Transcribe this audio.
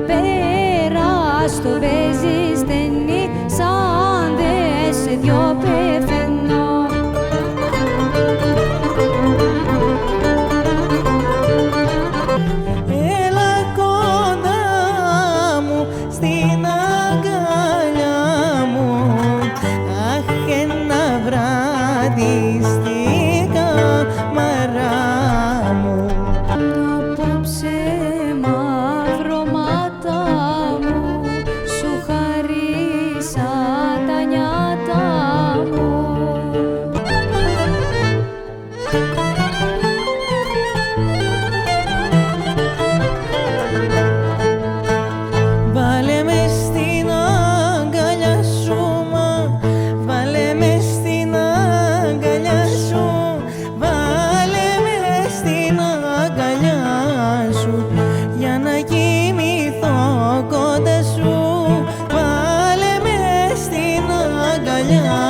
Πέρα στο παίζει στενή, σαν δε σε δυο πεθαίνω. Έλα κοντά μου, στην αγκαλιά μου, αχ, ένα βράδυ στη καμαρά μου. Απόψε μαύρο μάτα μου, σου χαρίσα τα νιάτα μου. Βάλε με στην αγκαλιά σου, μα βάλε με στην αγκαλιά σου, βάλε με στην αγκαλιά σου, για να κοιμηθώ κοντά σου, βάλε με στην αγκαλιά